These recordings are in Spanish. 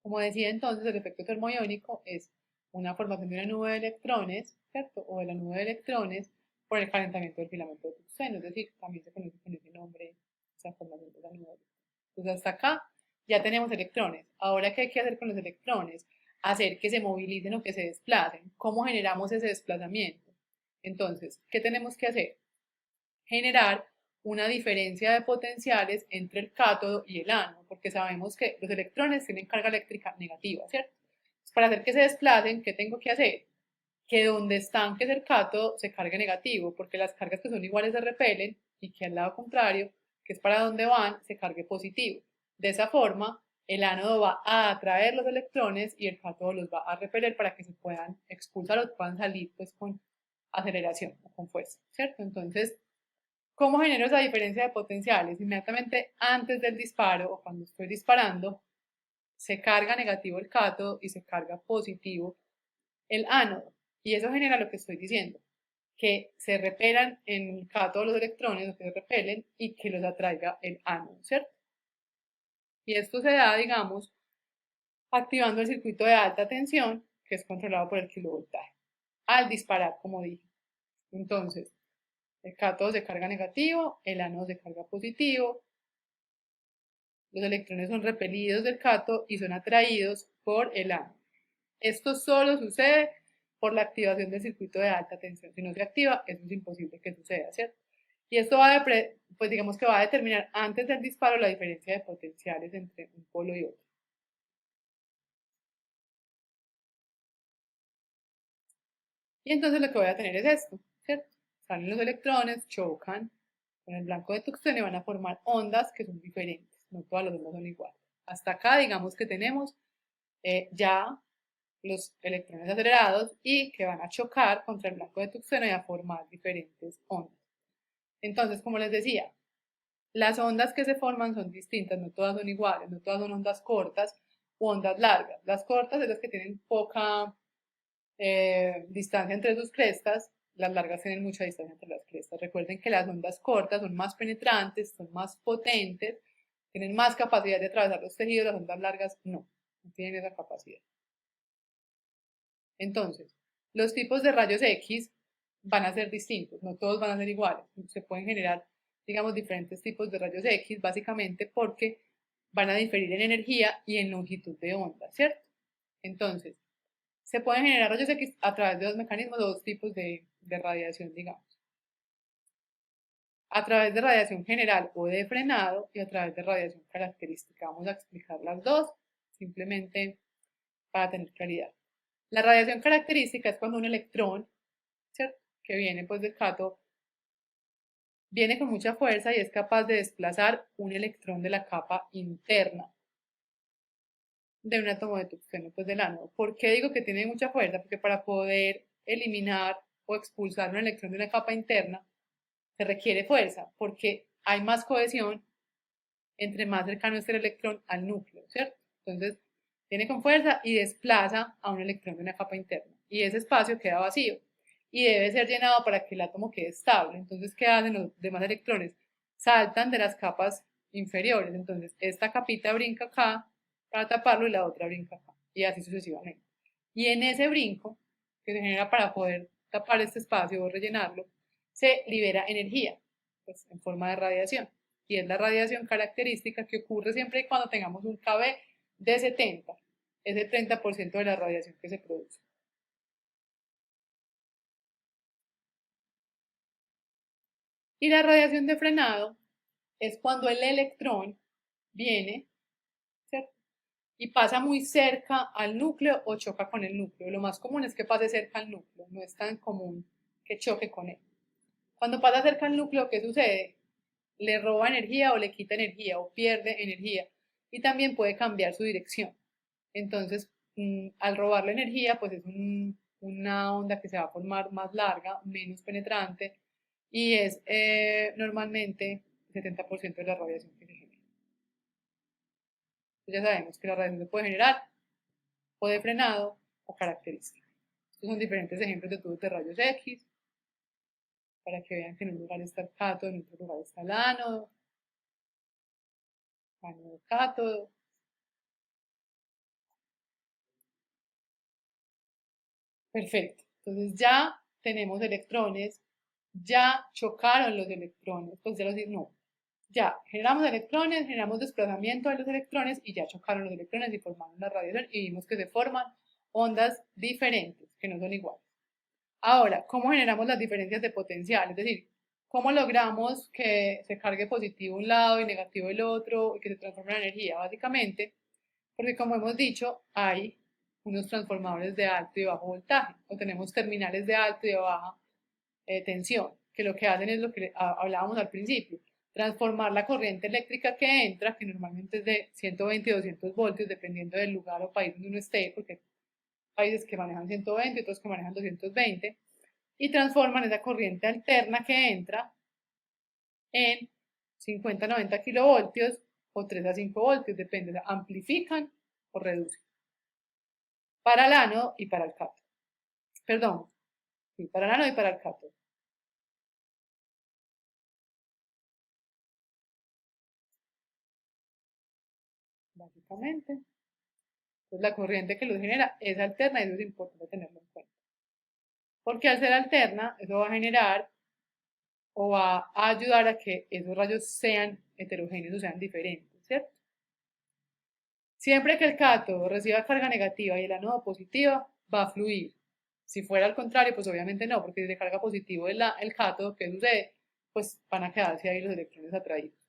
Como decía entonces, el efecto termodiónico es una formación de una nube de electrones, ¿cierto? O de la nube de electrones por el calentamiento del filamento de tungsteno, es decir, también se conoce con ese nombre, esa formación de la nube. Entonces hasta acá ya tenemos electrones. Ahora, ¿qué hay que hacer con los electrones? Hacer que se movilicen o que se desplacen. ¿Cómo generamos ese desplazamiento? Entonces, ¿qué tenemos que hacer? Generar una diferencia de potenciales entre el cátodo y el ánodo, porque sabemos que los electrones tienen carga eléctrica negativa, ¿cierto? Entonces, para hacer que se desplacen, ¿qué tengo que hacer? Que donde están, que es el cátodo, se cargue negativo, porque las cargas que son iguales se repelen y que al lado contrario, que es para donde van, se cargue positivo. De esa forma, el ánodo va a atraer los electrones y el cátodo los va a repeler para que se puedan expulsar o puedan salir pues con aceleración o con fuerza, ¿cierto? Entonces, ¿cómo genero esa diferencia de potenciales? Inmediatamente antes del disparo o cuando estoy disparando, se carga negativo el cátodo y se carga positivo el ánodo. Y eso genera lo que estoy diciendo, que se repelan en el cátodo los electrones, o que se repelen, y que los atraiga el ánodo, ¿cierto? Y esto se da, digamos, activando el circuito de alta tensión, que es controlado por el kilovoltaje, al disparar, como dije. Entonces, el cátodo se carga negativo, el ánodo se carga positivo, los electrones son repelidos del cátodo y son atraídos por el ánodo. Esto solo sucede por la activación del circuito de alta tensión. Si no se activa, eso es imposible que suceda, ¿cierto? Y esto va a, pues digamos que va a determinar antes del disparo la diferencia de potenciales entre un polo y otro. Y entonces lo que voy a tener es esto, ¿cierto? Salen los electrones, chocan con el blanco de tungsteno y van a formar ondas que son diferentes. No todas las ondas son iguales. Hasta acá, digamos que tenemos ya los electrones acelerados y que van a chocar contra el blanco de tungsteno y a formar diferentes ondas. Entonces, como les decía, las ondas que se forman son distintas, no todas son iguales, no todas son ondas cortas o ondas largas. Las cortas son las que tienen poca distancia entre sus crestas, las largas tienen mucha distancia entre las crestas. Recuerden que las ondas cortas son más penetrantes, son más potentes, tienen más capacidad de atravesar los tejidos, las ondas largas no tienen esa capacidad. Entonces, los tipos de rayos X van a ser distintos, no todos van a ser iguales. Se pueden generar, digamos, diferentes tipos de rayos X, básicamente porque van a diferir en energía y en longitud de onda, ¿cierto? Entonces, se pueden generar rayos X a través de dos mecanismos, dos tipos de radiación, digamos. A través de radiación general o de frenado y a través de radiación característica. Vamos a explicar las dos, simplemente para tener claridad. La radiación característica es cuando un electrón, ¿cierto?, que viene pues del cátodo, viene con mucha fuerza y es capaz de desplazar un electrón de la capa interna de un átomo de tungsteno, pues del ánodo. ¿Por qué digo que tiene mucha fuerza? Porque para poder eliminar o expulsar un electrón de una capa interna se requiere fuerza, porque hay más cohesión entre más cercano esté el electrón al núcleo, ¿cierto? Entonces, viene con fuerza y desplaza a un electrón de una capa interna. Y ese espacio queda vacío y debe ser llenado para que el átomo quede estable. Entonces, ¿qué hacen los demás electrones? Saltan de las capas inferiores. Entonces, esta capita brinca acá para taparlo y la otra brinca acá. Y así sucesivamente. Y en ese brinco, que se genera para poder tapar este espacio o rellenarlo, se libera energía, pues, en forma de radiación. Y es la radiación característica que ocurre siempre y cuando tengamos un KB de 70. Es el 30% de la radiación que se produce. Y la radiación de frenado es cuando el electrón viene, ¿cierto?, y pasa muy cerca al núcleo o choca con el núcleo. Lo más común es que pase cerca al núcleo, no es tan común que choque con él. Cuando pasa cerca al núcleo, ¿qué sucede? Le roba energía o le quita energía o pierde energía y también puede cambiar su dirección. Entonces, al robarle energía, pues es una onda que se va a formar más larga, menos penetrante y es normalmente el 70% de la radiación que se genera. Entonces ya sabemos que la radiación se puede generar o de frenado o característica. Estos son diferentes ejemplos de tubos de rayos X para que vean que en un lugar está el cátodo, en otro lugar está el ánodo, cátodo. Perfecto. Entonces ya tenemos electrones, ya chocaron los electrones, pues ya los no. Ya generamos electrones, generamos desplazamiento de los electrones y ya chocaron los electrones y formaron una radiación y vimos que se forman ondas diferentes, que no son iguales. Ahora, ¿cómo generamos las diferencias de potencial? Es decir, ¿cómo logramos que se cargue positivo un lado y negativo el otro y que se transforme en energía? Básicamente, porque como hemos dicho, hay unos transformadores de alto y bajo voltaje, o tenemos terminales de alta y de baja tensión, que lo que hacen es lo que hablábamos al principio, transformar la corriente eléctrica que entra, que normalmente es de 120 y 200 voltios, dependiendo del lugar o país donde uno esté, porque hay países que manejan 120, otros que manejan 220, y transforman esa corriente alterna que entra en 50 a 90 kilovoltios o 3 a 5 voltios, depende, o sea, amplifican o reducen para el ánodo y para el cátodo. Perdón, sí, para el ánodo y para el cátodo. Básicamente, pues la corriente que los genera es alterna y eso es importante tenerlo en cuenta. Porque al ser alterna, eso va a generar o va a ayudar a que esos rayos sean heterogéneos o sean diferentes, ¿cierto? Siempre que el cátodo reciba carga negativa y el ánodo positiva, va a fluir. Si fuera al contrario, pues obviamente no, porque si se carga positivo el cátodo, ¿qué sucede? Pues van a quedarse ahí los electrones atraídos.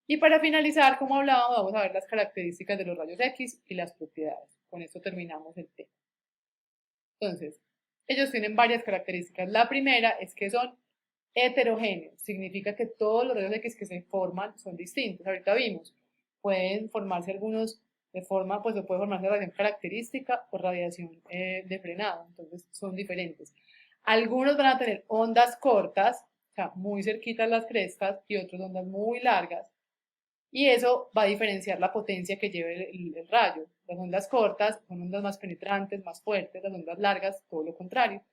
Y para finalizar, como hablábamos, vamos a ver las características de los rayos X y las propiedades. Con esto terminamos el tema. Entonces, ellos tienen varias características. La primera es que son heterogéneos, significa que todos los rayos X que se forman son distintos. Ahorita vimos, pueden formarse algunos de forma, pues o puede formarse radiación característica o radiación de frenado, entonces son diferentes. Algunos van a tener ondas cortas, o sea, muy cerquitas las crestas, y otros ondas muy largas, y eso va a diferenciar la potencia que lleve el rayo. Las ondas cortas son ondas más penetrantes, más fuertes, las ondas largas, todo lo contrario,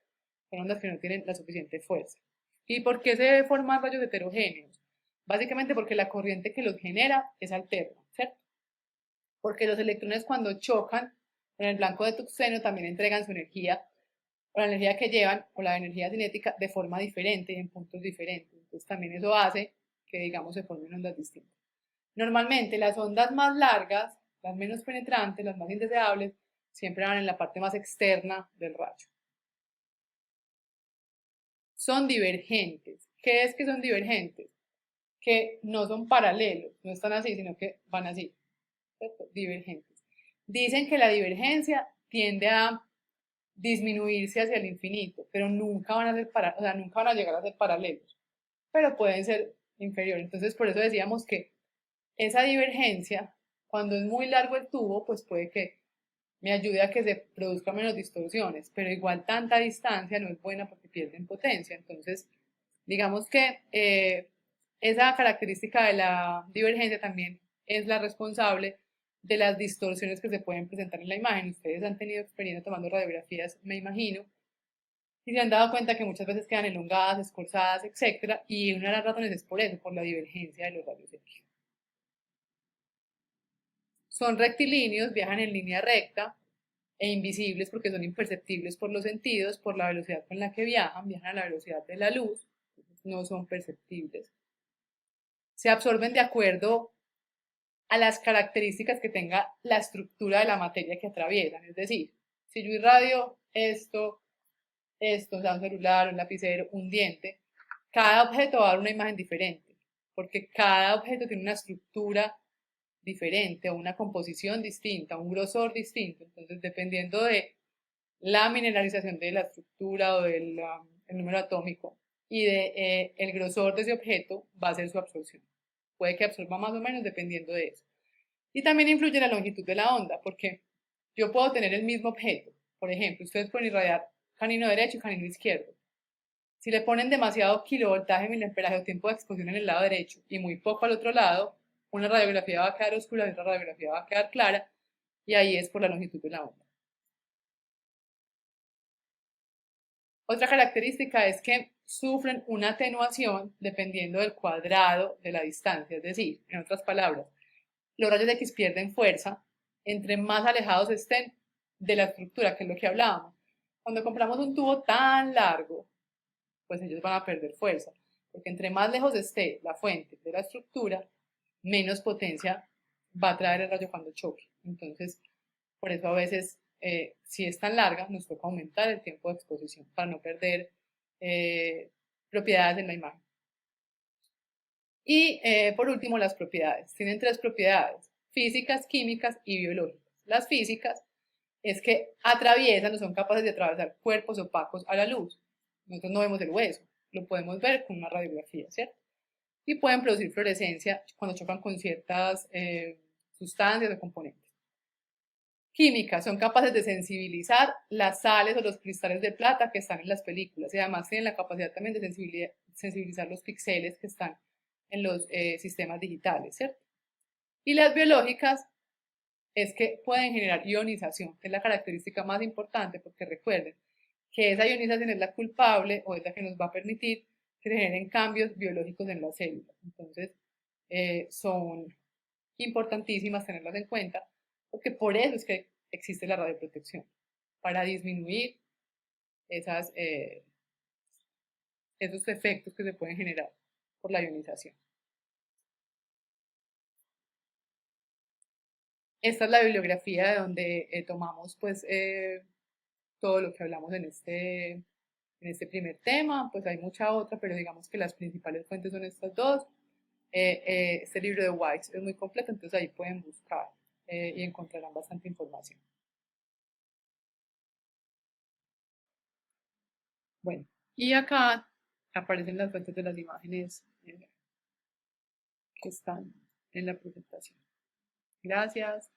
son ondas que no tienen la suficiente fuerza. ¿Y por qué se forman rayos heterogéneos? Básicamente porque la corriente que los genera es alterna, ¿cierto? Porque los electrones cuando chocan en el blanco de Tuxeno también entregan su energía, o la energía que llevan, o la energía cinética, de forma diferente y en puntos diferentes. Entonces también eso hace que, digamos, se formen ondas distintas. Normalmente las ondas más largas, las menos penetrantes, las más indeseables, siempre van en la parte más externa del rayo. Son divergentes. ¿Qué es que son divergentes? Que no son paralelos, no están así, sino que van así, ¿cierto? Divergentes. Dicen que la divergencia tiende a disminuirse hacia el infinito, pero nunca van a ser o sea, nunca van a llegar a ser paralelos, pero pueden ser inferiores. Entonces, por eso decíamos que esa divergencia, cuando es muy largo el tubo, pues puede que me ayude a que se produzcan menos distorsiones, pero igual tanta distancia no es buena porque pierden potencia. Entonces, digamos que esa característica de la divergencia también es la responsable de las distorsiones que se pueden presentar en la imagen. Ustedes han tenido experiencia tomando radiografías, me imagino, y se han dado cuenta que muchas veces quedan elongadas, escorzadas, etcétera, y una de las razones es por eso, por la divergencia de los rayos X. Son rectilíneos, viajan en línea recta e invisibles porque son imperceptibles por los sentidos, por la velocidad con la que viajan a la velocidad de la luz, no son perceptibles. Se absorben de acuerdo a las características que tenga la estructura de la materia que atraviesan. Es decir, si yo irradio esto, o sea, un celular, un lapicero, un diente, cada objeto va a dar una imagen diferente, porque cada objeto tiene una estructura diferente o una composición distinta, un grosor distinto. Entonces, dependiendo de la mineralización de la estructura o del el número atómico y de el grosor de ese objeto, va a ser su absorción. Puede que absorba más o menos dependiendo de eso. Y también influye la longitud de la onda, porque yo puedo tener el mismo objeto. Por ejemplo, ustedes pueden irradiar canino derecho y canino izquierdo. Si le ponen demasiado kilovoltaje, miliamperaje o tiempo de exposición en el lado derecho y muy poco al otro lado, una radiografía va a quedar oscura y otra radiografía va a quedar clara, y ahí es por la longitud de la onda. Otra característica es que sufren una atenuación dependiendo del cuadrado de la distancia, es decir, en otras palabras, los rayos X pierden fuerza entre más alejados estén de la estructura, que es lo que hablábamos. Cuando compramos un tubo tan largo, pues ellos van a perder fuerza, porque entre más lejos esté la fuente de la estructura, menos potencia va a traer el rayo cuando choque. Entonces, por eso a veces, si es tan larga, nos toca aumentar el tiempo de exposición para no perder propiedades en la imagen. Y por último, las propiedades. Tienen tres propiedades: físicas, químicas y biológicas. Las físicas es que atraviesan o son capaces de atravesar cuerpos opacos a la luz. Nosotros no vemos el hueso, lo podemos ver con una radiografía, ¿cierto? Y pueden producir fluorescencia cuando chocan con ciertas sustancias o componentes. Químicas, son capaces de sensibilizar las sales o los cristales de plata que están en las películas y además tienen la capacidad también de sensibilizar los píxeles que están en los sistemas digitales, ¿cierto? Y las biológicas es que pueden generar ionización, que es la característica más importante, porque recuerden que esa ionización es la culpable o es la que nos va a permitir que se generen cambios biológicos en las células. Entonces, son importantísimas tenerlas en cuenta, porque por eso es que existe la radioprotección, para disminuir esas, esos efectos que se pueden generar por la ionización. Esta es la bibliografía de donde tomamos pues todo lo que hablamos en este primer tema. Pues hay mucha otra, pero digamos que las principales fuentes son estas dos. Este libro de White es muy completo, entonces ahí pueden buscar y encontrarán bastante información. Bueno, y acá aparecen las fuentes de las imágenes que están en la presentación. Gracias.